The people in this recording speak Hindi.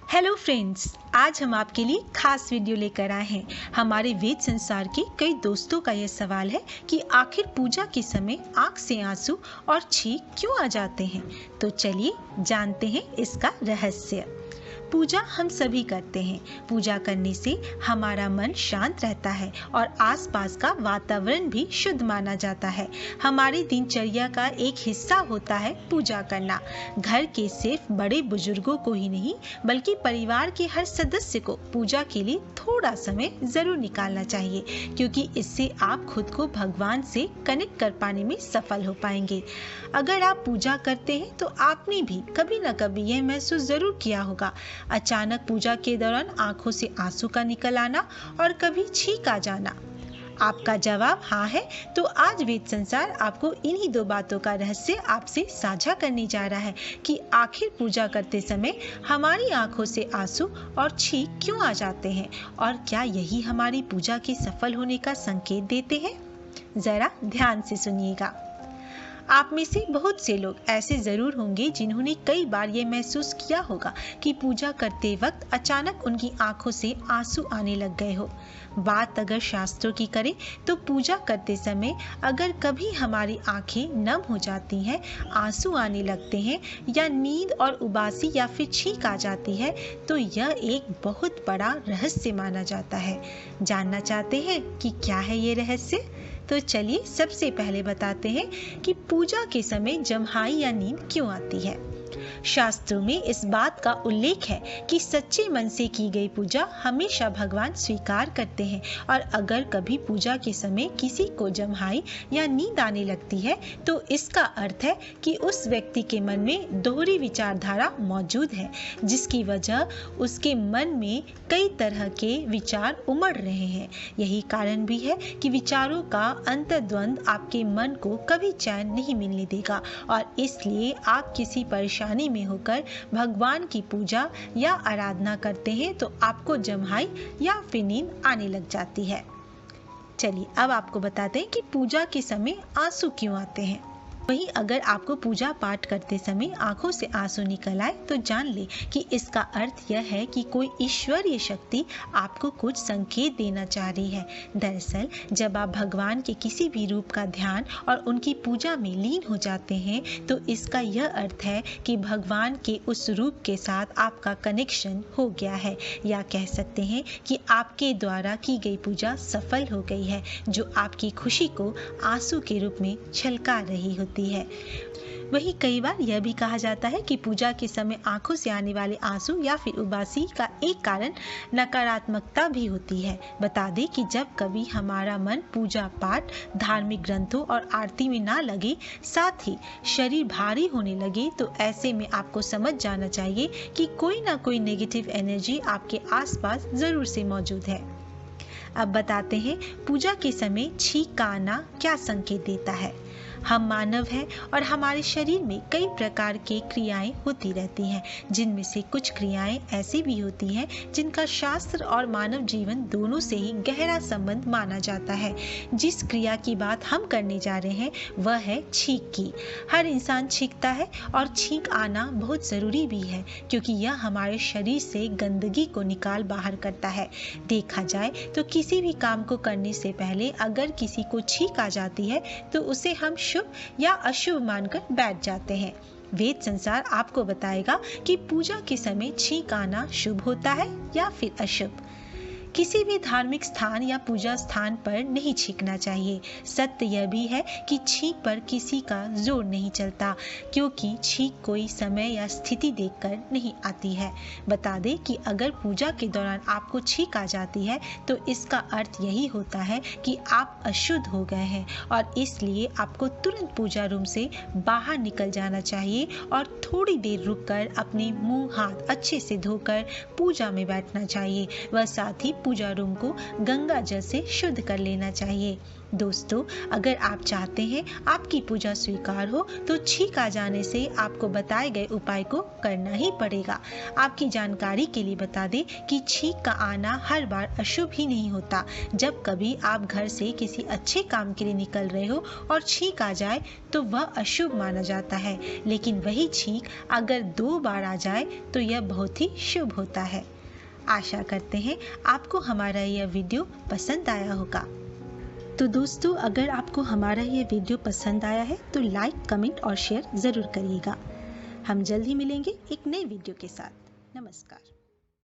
हेलो फ्रेंड्स, आज हम आपके लिए खास वीडियो लेकर आए हैं। हमारे वेद संसार के कई दोस्तों का यह सवाल है कि आखिर पूजा के समय आंख से आंसू और छींक क्यों आ जाते हैं। तो चलिए जानते हैं इसका रहस्य। पूजा हम सभी करते हैं। पूजा करने से हमारा मन शांत रहता है और आसपास का वातावरण भी शुद्ध माना जाता है। हमारी दिनचर्या का एक हिस्सा होता है पूजा करना। घर के सिर्फ बड़े बुजुर्गों को ही नहीं बल्कि परिवार के हर सदस्य को पूजा के लिए थोड़ा समय जरूर निकालना चाहिए, क्योंकि इससे आप खुद को भगवान से कनेक्ट कर पाने में सफल हो पाएंगे। अगर आप पूजा करते हैं तो आपने भी कभी न कभी यह महसूस जरूर किया होगा, अचानक पूजा के दौरान आंखों से आंसू का निकल आना और कभी छींक आ जाना। आपका जवाब हाँ है, तो आज वेद संसार आपको इन्हीं दो बातों का रहस्य आपसे साझा करने जा रहा है कि आखिर पूजा करते समय हमारी आंखों से आंसू और छींक क्यों आ जाते हैं और क्या यही हमारी पूजा के सफल होने का संकेत देते हैं। जरा ध्यान से सुनिएगा। आप में से बहुत से लोग ऐसे जरूर होंगे जिन्होंने कई बार ये महसूस किया होगा कि पूजा करते वक्त अचानक उनकी आंखों से आंसू आने लग गए हो। बात अगर शास्त्रों की करें तो पूजा करते समय अगर कभी हमारी आंखें नम हो जाती हैं, आंसू आने लगते हैं या नींद और उबासी या फिर छींक आ जाती है, तो यह एक बहुत बड़ा रहस्य माना जाता है। जानना चाहते हैं कि क्या है ये रहस्य? तो चलिए सबसे पहले बताते हैं कि पूजा के समय जम्हाई या नींद क्यों आती है। शास्त्रों में इस बात का उल्लेख है कि सच्चे मन से की गई पूजा हमेशा भगवान स्वीकार करते हैं, और अगर कभी पूजा के समय किसी को जम्हाई या नींद आने लगती है तो इसका अर्थ है कि उस व्यक्ति के मन में दोहरी विचारधारा मौजूद है, जिसकी वजह उसके मन में कई तरह के विचार उमड़ रहे हैं। यही कारण भी है कि विचारों का अंतर्द्वंद आपके मन को कभी चैन नहीं मिलने देगा, और इसलिए आप किसी परेशानी में होकर भगवान की पूजा या आराधना करते हैं तो आपको जम्हाई या फिर नींद आने लग जाती है। चलिए अब आपको बताते हैं कि पूजा के समय आंसू क्यों आते हैं। वहीं अगर आपको पूजा पाठ करते समय आंखों से आंसू निकल आए तो जान ले कि इसका अर्थ यह है कि कोई ईश्वरीय शक्ति आपको कुछ संकेत देना चाह रही है। दरअसल जब आप भगवान के किसी भी रूप का ध्यान और उनकी पूजा में लीन हो जाते हैं तो इसका यह अर्थ है कि भगवान के उस रूप के साथ आपका कनेक्शन हो गया है, या कह सकते हैं कि आपके द्वारा की गई पूजा सफल हो गई है, जो आपकी खुशी को आंसू के रूप में छलका रही होती है। वहीं कई बार यह भी कहा जाता है कि पूजा के समय आंखों से आने वाले आंसू या फिर उबासी का एक कारण नकारात्मकता भी होती है। बता दें कि जब कभी हमारा मन पूजा पाठ, धार्मिक ग्रंथों और आरती में ना लगे, साथ ही शरीर भारी होने लगे, तो ऐसे में आपको समझ जाना चाहिए कि कोई ना कोई नेगेटिव एनर्जी आपके आसपास जरूर से मौजूद है। अब बताते हैं पूजा के समय छींक का आना क्या संकेत देता है। हम मानव हैं और हमारे शरीर में कई प्रकार की क्रियाएं होती रहती हैं, जिनमें से कुछ क्रियाएं ऐसी भी होती हैं जिनका शास्त्र और मानव जीवन दोनों से ही गहरा संबंध माना जाता है। जिस क्रिया की बात हम करने जा रहे हैं वह है छींक की। हर इंसान छींकता है और छींक आना बहुत जरूरी भी है, क्योंकि यह हमारे शरीर से गंदगी को निकाल बाहर करता है। देखा जाए तो किसी भी काम को करने से पहले अगर किसी को छींक आ जाती है तो उसे हम शुभ या अशुभ मानकर बैठ जाते हैं। वेद संसार आपको बताएगा कि पूजा के समय छींक आना शुभ होता है या फिर अशुभ। किसी भी धार्मिक स्थान या पूजा स्थान पर नहीं छींकना चाहिए। सत्य यह भी है कि छींक पर किसी का जोर नहीं चलता, क्योंकि छींक कोई समय या स्थिति देखकर नहीं आती है। बता दें कि अगर पूजा के दौरान आपको छींक आ जाती है तो इसका अर्थ यही होता है कि आप अशुद्ध हो गए हैं, और इसलिए आपको तुरंत पूजा रूम से बाहर निकल जाना चाहिए और थोड़ी देर रुककर अपने मुंह हाथ अच्छे से धोकर पूजा में बैठना चाहिए। वह साथ ही पूजा रूम को गंगा जल से शुद्ध कर लेना चाहिए। दोस्तों, अगर आप चाहते हैं आपकी पूजा स्वीकार हो तो छींक आ जाने से आपको बताए गए उपाय को करना ही पड़ेगा। आपकी जानकारी के लिए बता दें कि छींक का आना हर बार अशुभ ही नहीं होता। जब कभी आप घर से किसी अच्छे काम के लिए निकल रहे हो और छींक आ जाए तो वह अशुभ माना जाता है, लेकिन वही छींक अगर 2 बार आ जाए तो यह बहुत ही शुभ होता है। आशा करते हैं आपको हमारा यह वीडियो पसंद आया होगा। तो दोस्तों, अगर आपको हमारा ये वीडियो पसंद आया है तो लाइक, कमेंट और शेयर ज़रूर करिएगा। हम जल्द ही मिलेंगे एक नए वीडियो के साथ। नमस्कार।